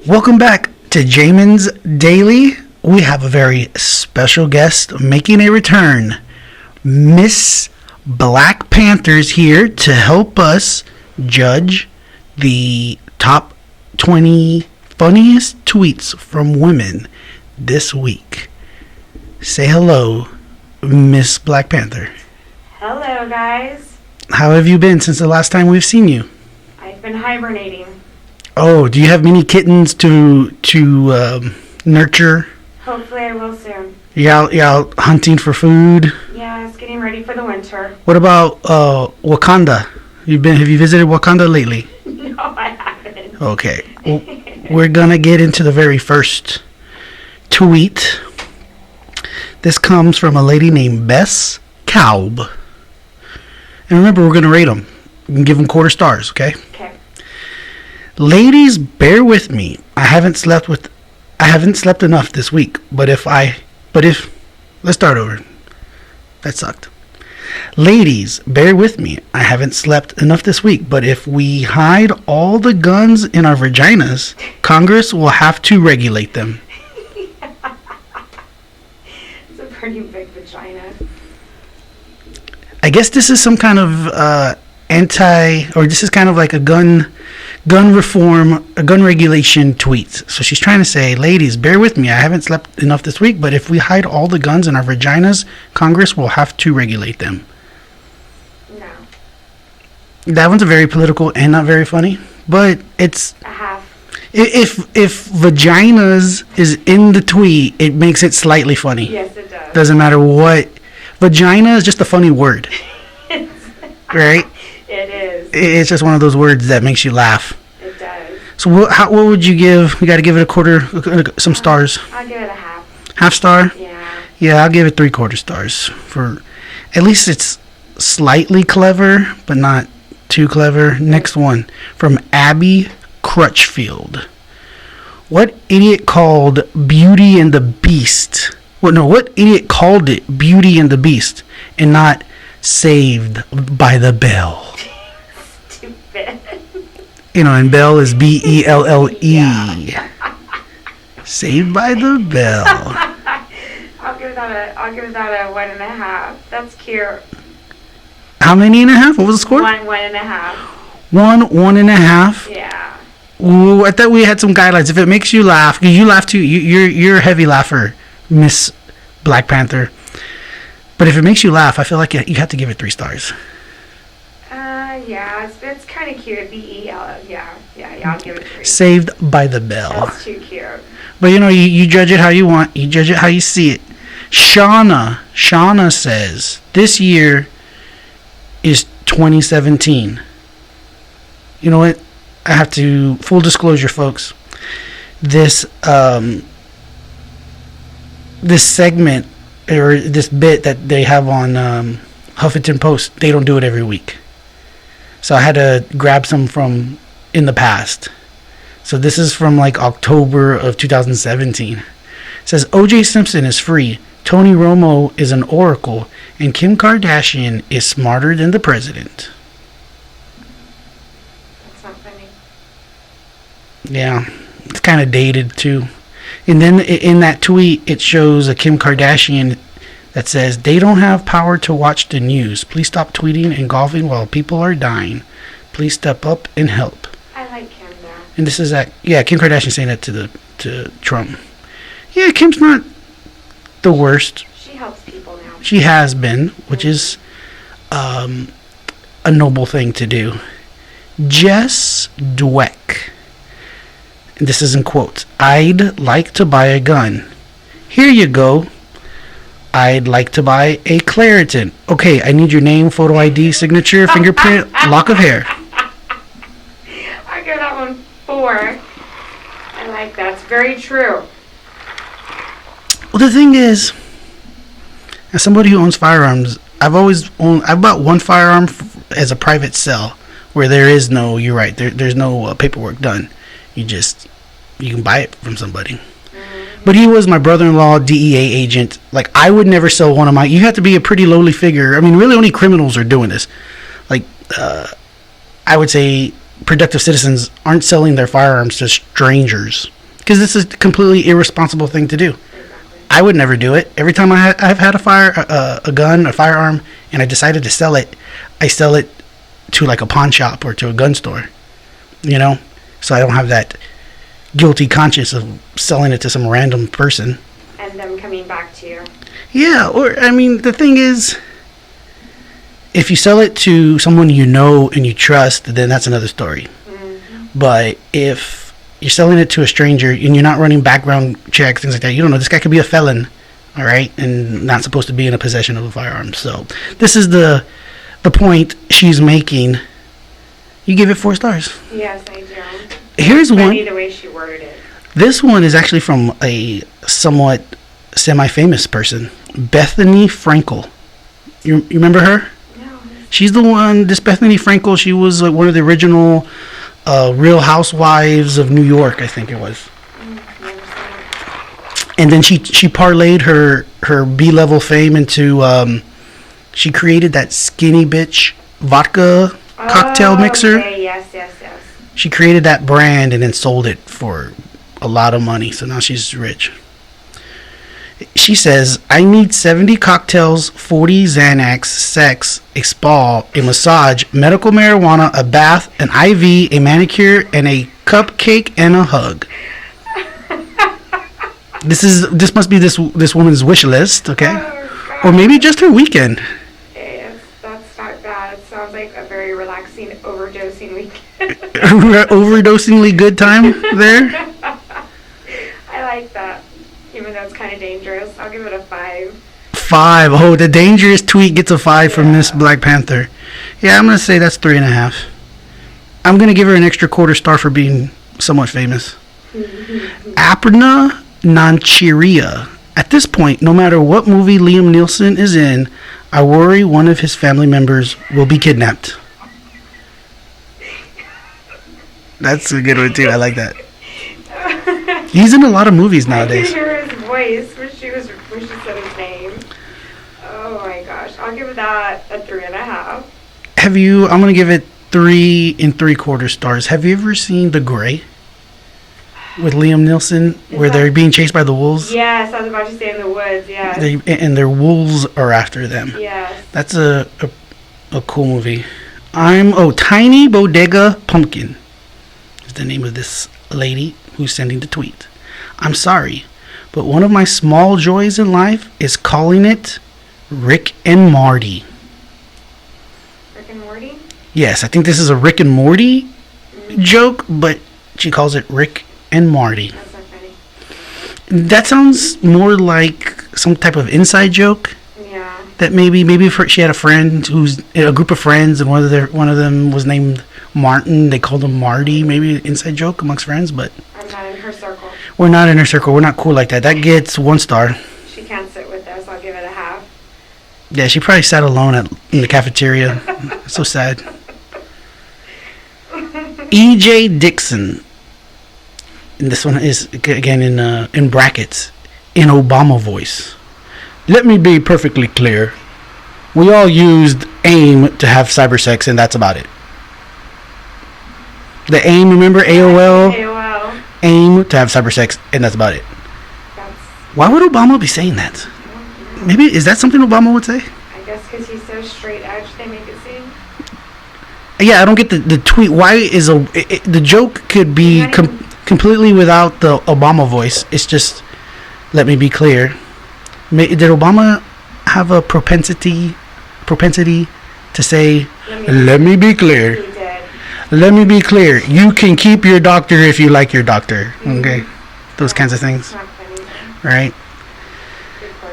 Welcome back to Jamin's Daily. We have a very special guest making a return. Miss Black Panther's here to help us judge the top 20 funniest tweets from women this week. Say hello, Miss Black Panther. Hello, guys. How have you been since the last time we've seen you? I've been hibernating. Oh, do you have many kittens to nurture? Hopefully I will soon. You out hunting for food? Yeah, it's getting ready for the winter. What about Wakanda? Have you visited Wakanda lately? No, I haven't. Okay. Well, we're gonna get into the very first tweet. This comes from a lady named Bess Kalb. And remember, we're gonna rate them. We can give them quarter stars, okay? Okay. Ladies, bear with me. I haven't slept enough this week. Let's start over. That sucked. Ladies, bear with me. I haven't slept enough this week, but if we hide all the guns in our vaginas, Congress will have to regulate them. It's a pretty big vagina. I guess this is some kind of this is kind of like a gun reform, a gun regulation tweet. So she's trying to say, ladies, bear with me. I haven't slept enough this week, but if we hide all the guns in our vaginas, Congress will have to regulate them. No. That one's very political and not very funny, but it's A half. If vaginas is in the tweet, it makes it slightly funny. Yes, it does. Doesn't matter what. Vagina is just a funny word, right? It is. It's just one of those words that makes you laugh. It does. So what would you give? We got to give it a quarter, some stars. I'll give it a half. Half star? Yeah. Yeah, I'll give it 3/4 stars. For at least it's slightly clever, but not too clever. Next one from Abby Crutchfield. What idiot called Beauty and the Beast? What idiot called it Beauty and the Beast and not Saved by the Bell? Stupid. And Bell is Belle. Yeah. Saved by the Bell. I'll give that a 1.5. That's cute. How many and a half? What was the score? 1.5. 1.5. Yeah. Ooh, I thought we had some guidelines. If it makes you laugh, because you laugh too. You're a heavy laugher, Miss Black Panther. But if it makes you laugh, I feel like you have to give it 3 stars. Yeah, it's kind of cute. Belle. Yeah, I'll give it 3. Saved by the Bell. That's too cute. But you judge it how you want. You judge it how you see it. Shauna says this year is 2017. You know what? I have to, full disclosure, folks. This segment or this bit that they have on Huffington Post, they don't do it every week. So I had to grab some from in the past. So this is from like October of 2017. It says O.J. Simpson is free, Tony Romo is an oracle, and Kim Kardashian is smarter than the president. That's not funny. Yeah, it's kind of dated too. And then in that tweet, it shows a Kim Kardashian that says, they don't have power to watch the news. Please stop tweeting and golfing while people are dying. Please step up and help. I like Kim though. And this is Kim Kardashian saying that to Trump. Yeah, Kim's not the worst. She helps people now. She has been, which is a noble thing to do. Jess Dweck. And this is in quotes. I'd like to buy a gun. Here you go. I'd like to buy a Claritin. Okay, I need your name, photo ID, signature, fingerprint, lock of hair. I give that one 4. I like that. It's very true. Well, the thing is, as somebody who owns firearms, I've bought one firearm as a private sale where there is no, you're right, there's no paperwork done. You can buy it from somebody. But he was my brother-in-law, DEA agent. Like, I would never sell one of my... You have to be a pretty lowly figure. I mean, really only criminals are doing this. Like, I would say productive citizens aren't selling their firearms to strangers, because this is a completely irresponsible thing to do. I would never do it. Every time I've had a gun, a firearm, and I decided to sell it, I sell it to like a pawn shop or to a gun store, so I don't have that guilty conscience of selling it to some random person. And them coming back to you. Yeah, or I mean, the thing is, if you sell it to someone you know and you trust, then that's another story. Mm-hmm. But if you're selling it to a stranger and you're not running background checks, things like that, you don't know, this guy could be a felon, all right, and not supposed to be in a possession of a firearm. So this is the point she's making. You give it 4 stars. Yes, I do. Here's one. The way she worded it. This one is actually from a somewhat semi-famous person, Bethany Frankel. You remember her? No. She's the one. This Bethany Frankel. She was like one of the original Real Housewives of New York, I think it was. And then she parlayed her B-level fame into. She created that Skinny Bitch vodka cocktail mixer. Okay. Yes. She created that brand and then sold it for a lot of money. So now she's rich. She says, I need 70 cocktails, 40 Xanax, sex, a spa, a massage, medical marijuana, a bath, an IV, a manicure, and a cupcake and a hug. This must be this woman's wish list, okay? Oh, or maybe just her weekend. Yes, that's not bad. It sounds like a very relaxing, overdosing weekend. Overdosingly good time there. I like that, even though it's kind of dangerous. I'll give it a 5. 5. Oh, the dangerous tweet gets a 5 from Miss Black Panther. Yeah, I'm gonna say that's 3.5. I'm gonna give her an extra quarter star for being somewhat famous. Aparna Nancheria. At this point, no matter what movie Liam Neeson is in, I worry one of his family members will be kidnapped. That's a good one too. I like that. He's in a lot of movies nowadays. I can hear his voice when she said his name. Oh my gosh. I'll give that a 3.5. I'm going to give it 3 3/4 stars. Have you ever seen The Grey? With Liam Neeson, where they're being chased by the wolves? Yes, I was about to say in the woods, yes. And their wolves are after them. Yes. That's a cool movie. Tiny Bodega Pumpkin is the name of this lady who's sending the tweet. I'm sorry, but one of my small joys in life is calling it Rick and Morty. Rick and Morty? Yes, I think this is a Rick and Morty joke, but she calls it Rick and Morty. That's so funny. That sounds more like some type of inside joke. Yeah. That maybe she had a friend who's a group of friends, and one of them was named Martin. They called him Marty. Maybe an inside joke amongst friends, but I'm not in her circle. We're not in her circle. We're not cool like that. That gets 1 star. She can't sit with us. I'll give it a half. Yeah, she probably sat alone in the cafeteria. So sad. E.J. Dixon. And this one is again in brackets, in Obama voice. Let me be perfectly clear. We all used AIM to have cyber sex, and that's about it. The AIM, remember AOL? AOL. AIM to have cyber sex, and that's about it. Why would Obama be saying that? Maybe, is that something Obama would say? I guess because he's so straight edge, they make it seem. Yeah, I don't get the tweet. Why is the joke could be completely without the Obama voice. It's just, let me be clear. Did Obama have a propensity to say, let me be clear? He did. Let me be clear. You can keep your doctor if you like your doctor. Okay? Those kinds of things. Right?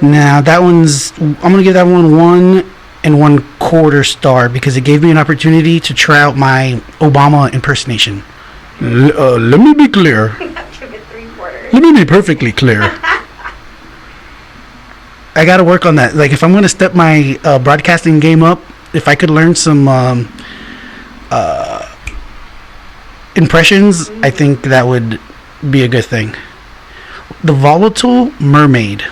Now, I'm going to give that one 1 1/4 star because it gave me an opportunity to try out my Obama impersonation. Let me be clear. Give it 3/4. Let me be perfectly clear. I got to work on that. Like, if I'm going to step my broadcasting game up, if I could learn some impressions, I think that would be a good thing. The Volatile Mermaid.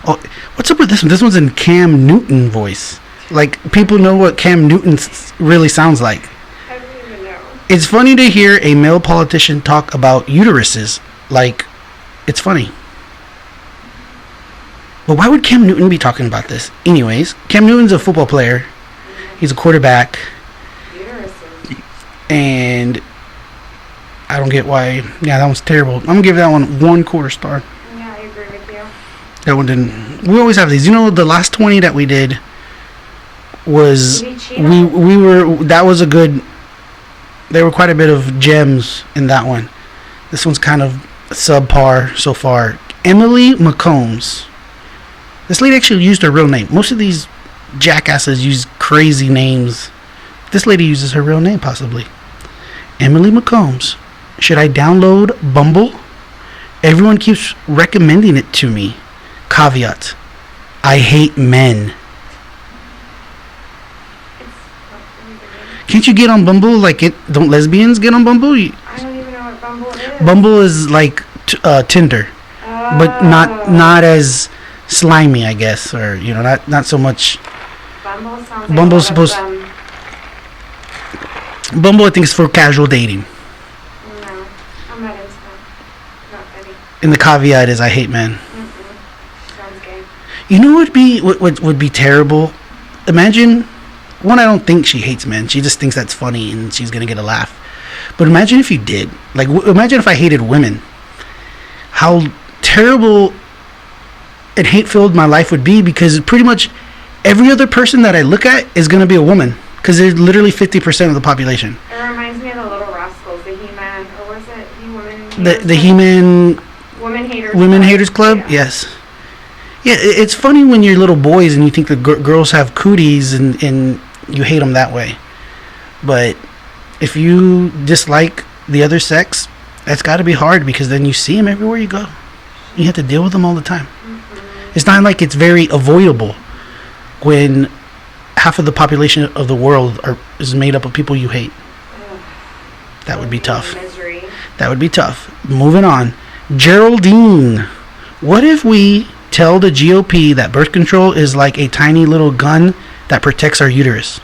Oh, what's up with this one? This one's in Cam Newton voice. Like, people know what Cam Newton really sounds like. I don't even know. It's funny to hear a male politician talk about uteruses. Like, it's funny. But why would Cam Newton be talking about this? Anyways, Cam Newton's a football player. He's a quarterback. Uteruses. And I don't get why. Yeah, that one's terrible. I'm going to give that one 1/4 star. Yeah, I agree with you. That one didn't. We always have these. You know, the last 20 that we did was we were, that was a good, there were quite a bit of gems in that one. This one's kind of subpar so far. Emily McCombs. This lady actually used her real name. Most of these jackasses use crazy names. This lady uses her real name, possibly. Emily McCombs. Should I download Bumble? Everyone keeps recommending it to me. Caveat. I hate men. Can't you get on Bumble? Like, don't lesbians get on Bumble? I don't even know what Bumble is. Bumble is like Tinder, but not as slimy, I guess, or not so much. Bumble sounds Bumble's supposed. Bumble, I think, is for casual dating. No, I'm not into that. Not ready. And the caveat is, I hate men. Sounds gay. You know what would be terrible? Imagine. One, I don't think she hates men. She just thinks that's funny and she's going to get a laugh. But imagine if you did. Like, imagine if I hated women. How terrible and hate-filled my life would be, because pretty much every other person that I look at is going to be a woman. Because they're literally 50% of the population. It reminds me of the Little Rascals, the He-Man, or was it He-Woman? The He-Man... Women Haters Club? Yeah. Yes. Yeah, it's funny when you're little boys and you think the girls have cooties and you hate them that way. But if you dislike the other sex, that's got to be hard, because then you see them everywhere you go. You have to deal with them all the time. It's not like it's very avoidable when half of the population of the world is made up of people you hate. That would be tough. Misery. That would be tough. Moving on. Geraldine. What if we tell the GOP that birth control is like a tiny little gun that protects our uterus?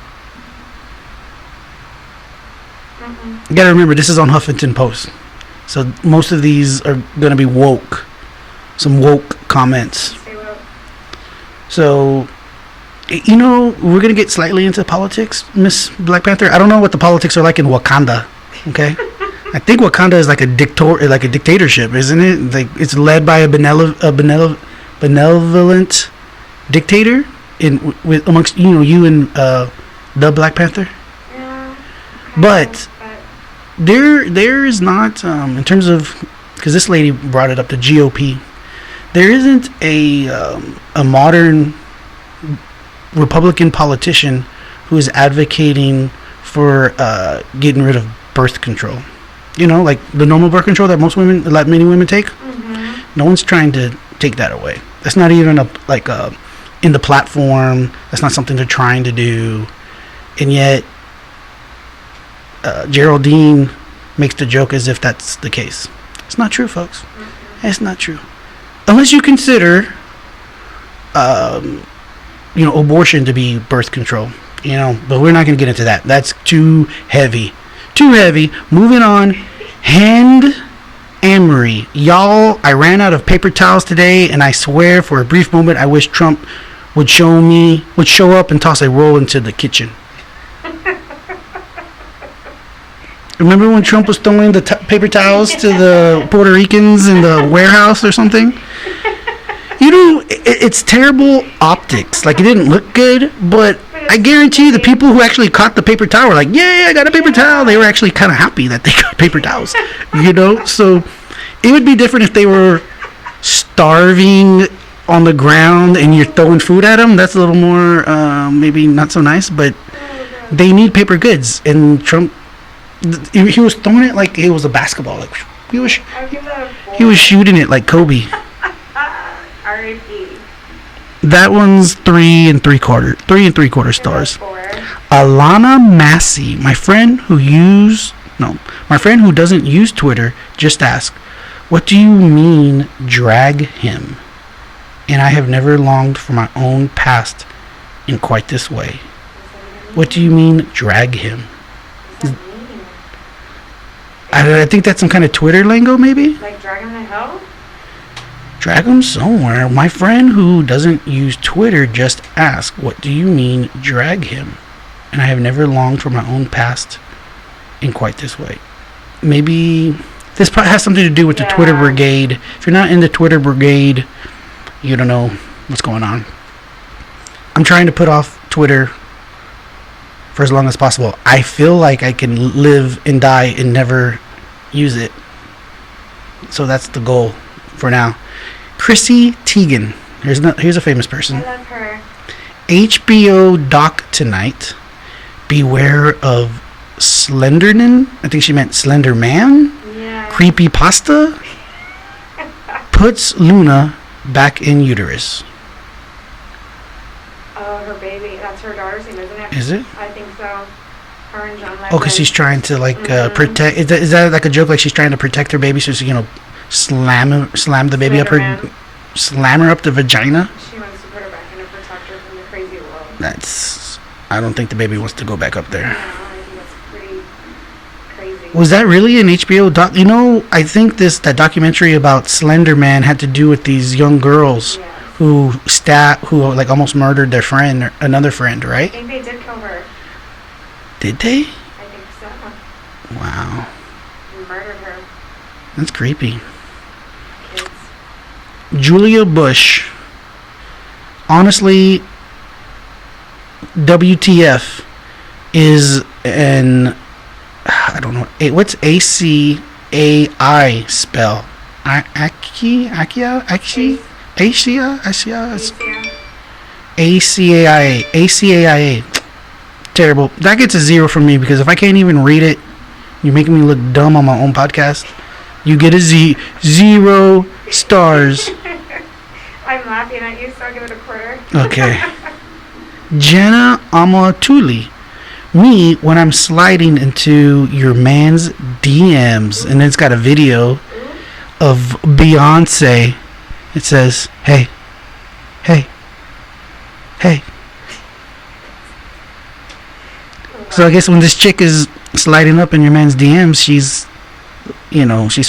You gotta remember, this is on Huffington Post, so most of these are gonna be woke. Some woke comments. So, we're gonna get slightly into politics, Miss Black Panther. I don't know what the politics are like in Wakanda. Okay, I think Wakanda is like a dictatorship, isn't it? Like, it's led by a benevolent dictator amongst you and the Black Panther. Yeah. But there is not, in terms of, because this lady brought it up, the GOP. There isn't a modern Republican politician who is advocating for getting rid of birth control. Like the normal birth control that many women take. Mm-hmm. No one's trying to take that away. That's not even in the platform. That's not something they're trying to do. And yet, Geraldine makes the joke as if that's the case. It's not true, folks. Mm-hmm. It's not true. Unless you consider, abortion to be birth control. But we're not going to get into that. That's too heavy. Too heavy. Moving on. Hand Amory. Y'all, I ran out of paper towels today, and I swear for a brief moment I wish Trump would show up and toss a roll into the kitchen. Remember when Trump was throwing the paper towels to the Puerto Ricans in the warehouse or something? It's terrible optics. Like, it didn't look good, but I guarantee you the people who actually caught the paper towel were like, yeah, I got a paper towel. They were actually kind of happy that they got paper towels, So it would be different if they were starving on the ground and you're throwing food at them. That's a little more, maybe not so nice, but they need paper goods. And Trump, he was throwing it like it was a basketball. Like he was shooting it like Kobe. R.I.P. That one's 3 3/4 stars. Alana Massey, my friend who doesn't use Twitter, just asked, "What do you mean drag him?" And I have never longed for my own past in quite this way. What do you mean drag him? I think that's some kind of Twitter lingo, maybe? Like drag him to hell? Drag him somewhere. My friend who doesn't use Twitter just asked, what do you mean drag him? And I have never longed for my own past in quite this way. Maybe this probably has something to do with the Twitter brigade. If you're not in the Twitter brigade, you don't know what's going on. I'm trying to put off Twitter for as long as possible. I feel like I can live and die and never use it. So that's the goal for now. Chrissy Teigen. Here's a famous person. I love her. HBO doc tonight. Beware of Slenderman. I think she meant Slender Man. Yeah. Creepy pasta. Puts Luna back in uterus. Oh, her baby. That's her daughter's name, isn't it? Is it? I think so. Her and John Legend. Oh, because she's trying to protect. Is that like a joke? Like she's trying to protect her baby, so she slam the baby up her, slam her up the vagina. She wants to put her back in and protect her from the crazy world. I don't think the baby wants to go back up there. No, I think that's pretty crazy. Was that really an HBO doc? I think that documentary about Slender Man had to do with these young girls who like almost murdered their friend, or another friend, right? I think they did kill her. Did they? I think so. Wow. They murdered her. That's creepy. Kids. Julia Bush. Honestly, WTF is I don't know. What's ACAI spell? ACAIA. Terrible. That gets a 0 from me because if I can't even read it, you're making me look dumb on my own podcast. You get a 0 stars. I'm laughing at you, so I'll give it a quarter. Okay. Jenna Amatuli. Me when I'm sliding into your man's DMs, and it's got a video of Beyonce. It says, hey. So I guess when this chick is sliding up in your man's DMs, she's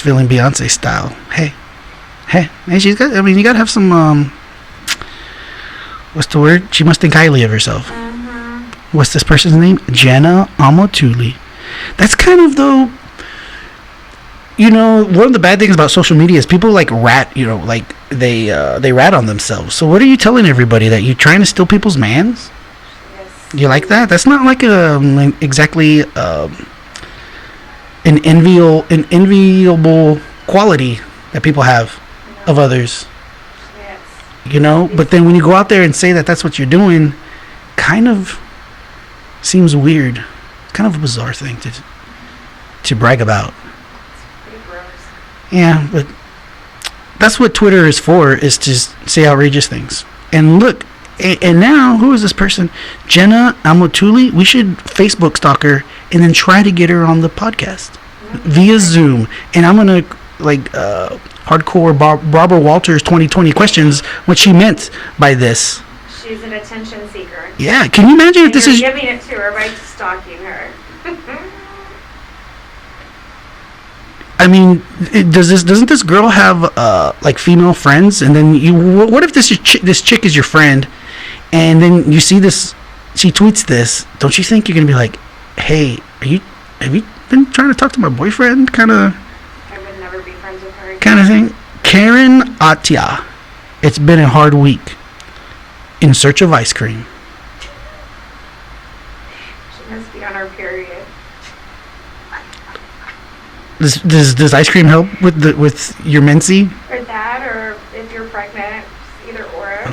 feeling Beyonce style. Hey, she's got. I mean, you gotta have some. What's the word? She must think highly of herself. What's this person's name? Jenna Amatuli. That's kind of though. One of the bad things about social media is people like rat. They rat on themselves. So what are you telling everybody, that you're trying to steal people's mans? You like that? That's not like exactly an enviable quality that people have of others. Yes. But then when you go out there and say that that's what you're doing, kind of seems weird. Kind of a bizarre thing to brag about. It's pretty gross. Yeah, but that's what Twitter is for, is to say outrageous things. And look, and now, who is this person? Jenna Amatuli. We should Facebook stalk her and then try to get her on the podcast via Zoom. And I'm going to, hardcore Barbara Walters 2020 questions, what she meant by this. She's an attention seeker. Yeah, can you imagine if this is... giving it to her by stalking her. I mean, doesn't this girl have female friends? And then what if this chick is your friend, and then you see this, she tweets this? Don't you think you're gonna be like, hey, have you been trying to talk to my boyfriend? Kind of. I would never be friends with her. Kind of thing. Karen Atia. It's been a hard week. In search of ice cream. She must be on her period. Does ice cream help with your menses? Or that, or if you're pregnant, either or.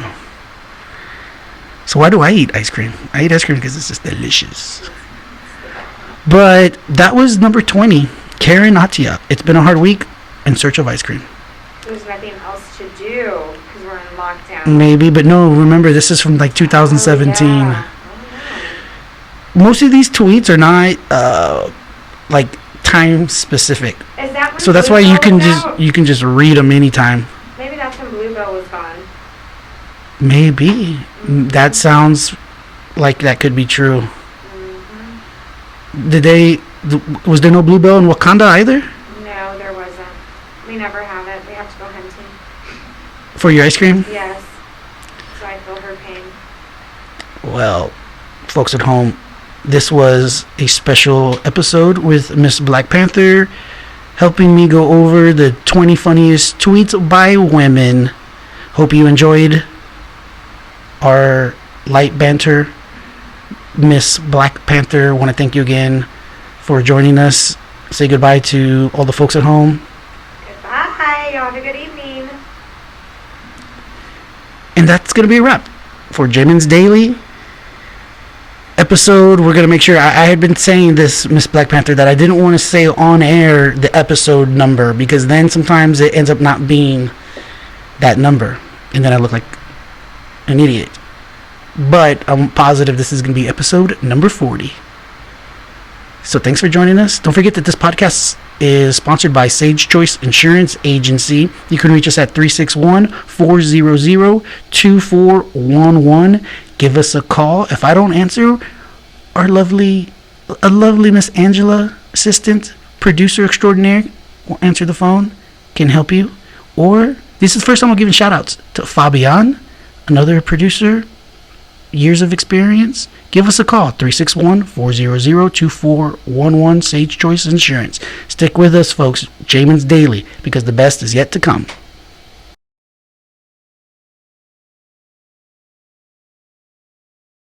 So why do I eat ice cream? I eat ice cream because it's just delicious. But that was number 20. Karen Atia. It's been a hard week. In search of ice cream. There's nothing else to do because we're in lockdown. Maybe, but no. Remember, this is from 2017. Oh, yeah. Most of these tweets are not time specific. Is that when so that's why you Bluebell can just read them anytime. Maybe that's when Bluebell was gone. Maybe. Mm-hmm. That sounds like that could be true. Mm-hmm. Did they Was there no bluebell in Wakanda either? No, there wasn't. We never have it. We have to go hunting. For your ice cream? Yes. So I feel her pain. Well, folks at home, this was a special episode with Miss Black Panther helping me go over the 20 funniest tweets by women. Hope you enjoyed our light banter. Miss Black Panther, want to thank you again for joining us. Say goodbye to all the folks at home. Goodbye. Y'all have a good evening. And that's going to be a wrap for Jamin's Daily episode. We're going to make sure, I had been saying this, Miss Black Panther, that I didn't want to say on air the episode number, because then sometimes it ends up not being that number, and then I look like an idiot. But I'm positive this is going to be episode number 40. So thanks for joining us. Don't forget that this podcast is sponsored by Sage Choice Insurance Agency. You can reach us at 361-400-2411. Give us a call. If I don't answer, our lovely Miss Angela, assistant, producer extraordinaire, will answer the phone, can help you. Or, this is the first time I'm giving shout outs to Fabian, another producer, years of experience. Give us a call, 361-400-2411, Sage Choice Insurance. Stick with us, folks. Jamin's Daily, because the best is yet to come.